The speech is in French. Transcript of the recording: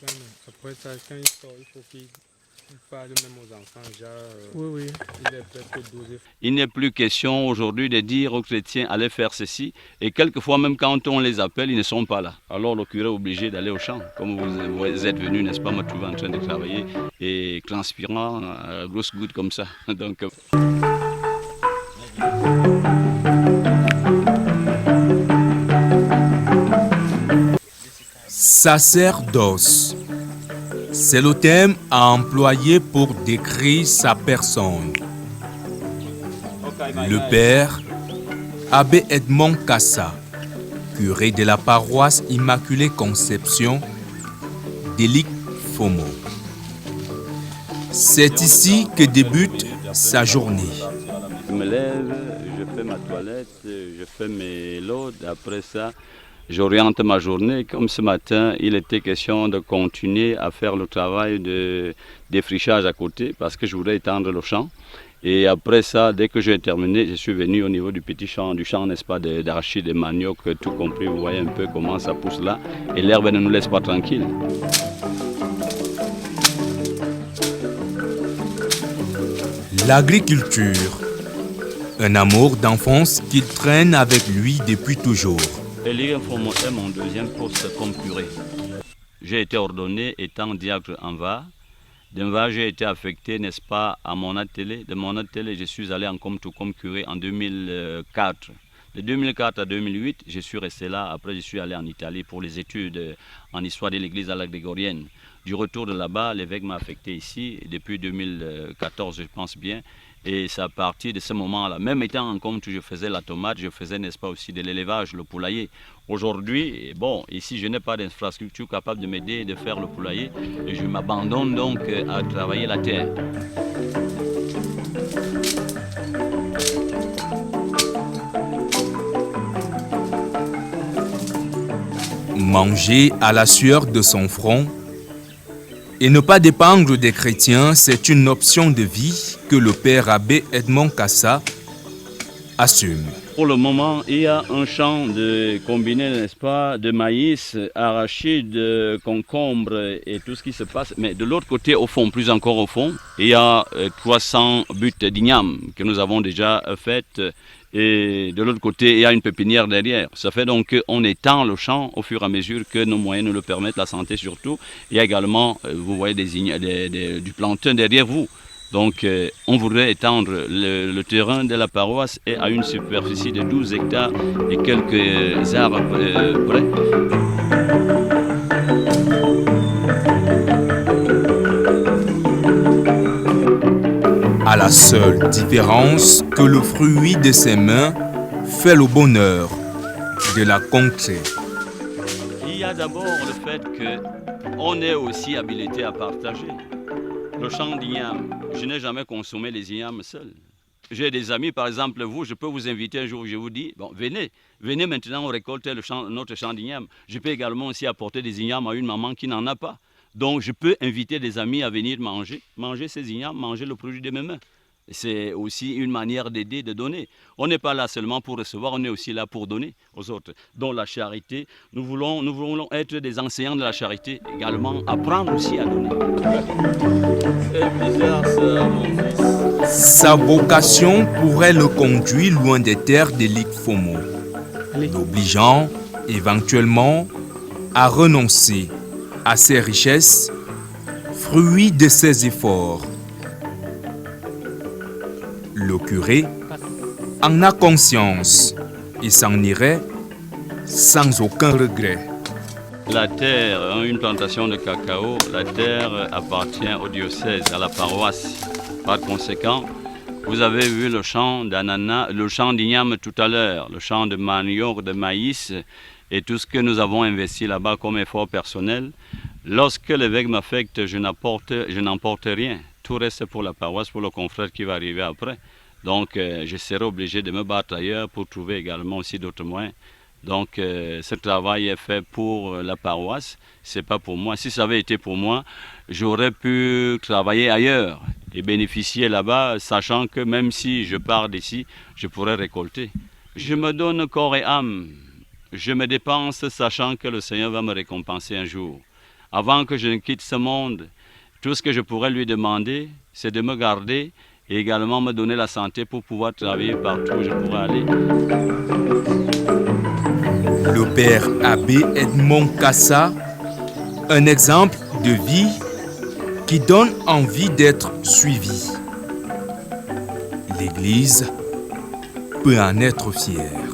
Après ça, quand il sort, il faut qu'il parle même aux enfants. Déjà, Oui, oui. il est presque 12. Il n'est plus question aujourd'hui de dire aux chrétiens allez faire ceci. Et quelquefois, même quand on les appelle, ils ne sont pas là. Alors le curé est obligé d'aller au champ. Comme vous êtes venu, n'est-ce pas, me trouver en train de travailler et transpirant à grosses gouttes comme ça. Donc, Sacerdoce. C'est le thème à employer pour décrire sa personne. Le père, Abbé Edmond Kassa, curé de la paroisse Immaculée Conception d'Elik Fomo. C'est ici que débute sa journée. je me lève, je fais ma toilette, je fais mes lots. Après ça, j'oriente ma journée. Comme ce matin, il était question de continuer à faire le travail de défrichage à côté parce que je voulais étendre le champ. Et après ça, dès que j'ai terminé, je suis venu au niveau du petit champ, n'est-ce pas, d'arachides, des manioc, tout compris. Vous voyez un peu comment ça pousse là. Et l'herbe ne nous laisse pas tranquille. L'agriculture. Un amour d'enfance qu'il traîne avec lui depuis toujours. Elik Fomo est mon deuxième poste comme curé. J'ai été ordonné étant diacre en Var. D'un Var, j'ai été affecté, n'est-ce pas, à mon atelier. De mon atelier, je suis allé en Comtou comme curé en 2004. De 2004 à 2008, je suis resté là. Après, je suis allé en Italie pour les études en histoire de l'église à la grégorienne. Du retour de là-bas, l'évêque m'a affecté ici depuis 2014, je pense bien. Et c'est à partir de ce moment-là, même étant en Comtou, je faisais la tomate, je faisais, n'est-ce pas, aussi de l'élevage, le poulailler. Aujourd'hui, bon, ici, je n'ai pas d'infrastructure capable de m'aider de faire le poulailler. Et je m'abandonne donc à travailler la terre. Manger à la sueur de son front et ne pas dépendre des chrétiens, c'est une option de vie que le père Abbé Edmond Kassa assume. Pour le moment, il y a un champ de combiné, n'est-ce pas, de maïs, arachides, concombres et tout ce qui se passe. Mais de l'autre côté, au fond, plus encore au fond, il y a 300 buttes d'igname que nous avons déjà faites. Et de l'autre côté, il y a une pépinière derrière. Ça fait donc qu'on étend le champ au fur et à mesure que nos moyens nous le permettent, la santé surtout. Il y a également, vous voyez, du plantain derrière vous. Donc, on voudrait étendre le terrain de la paroisse et à une superficie de 12 hectares et quelques arbres près. À la seule différence que le fruit de ses mains fait le bonheur de la contrée. Il y a d'abord le fait qu'on est aussi habilité à partager. Le champ d'igname, je n'ai jamais consommé les ignames seul. J'ai des amis, par exemple vous, je peux vous inviter un jour, je vous dis, bon, venez maintenant récolter notre champ d'igname. Je peux également aussi apporter des ignames à une maman qui n'en a pas. Donc je peux inviter des amis à venir manger ces ignames, manger le produit de mes mains. C'est aussi une manière d'aider, de donner. On n'est pas là seulement pour recevoir, on est aussi là pour donner aux autres. Dans la charité, nous voulons être des enseignants de la charité, également apprendre aussi à donner. C'est bizarre ça, mon fils. Sa vocation pourrait le conduire loin des terres d'Elik Fomo, l'obligeant éventuellement à renoncer à ses richesses, fruit de ses efforts. Le curé en a conscience et s'en irait sans aucun regret. La terre, une plantation de cacao, la terre appartient au diocèse, à la paroisse. Par conséquent, vous avez vu le champ d'ananas, le champ d'igname tout à l'heure, le champ de manioc, de maïs et tout ce que nous avons investi là-bas comme effort personnel. Lorsque l'évêque m'affecte, je n'emporte rien. Tout reste pour la paroisse, pour le confrère qui va arriver après. Donc, je serai obligé de me battre ailleurs pour trouver également aussi d'autres moyens. Donc, ce travail est fait pour la paroisse, ce n'est pas pour moi. Si ça avait été pour moi, j'aurais pu travailler ailleurs et bénéficier là-bas, sachant que même si je pars d'ici, je pourrais récolter. Je me donne corps et âme. Je me dépense, sachant que le Seigneur va me récompenser un jour. avant que je ne quitte ce monde, tout ce que je pourrais lui demander, c'est de me garder et également me donner la santé pour pouvoir travailler partout où je pourrais aller. Le père abbé Edmond Kassa, un exemple de vie qui donne envie d'être suivi. L'Église peut en être fière.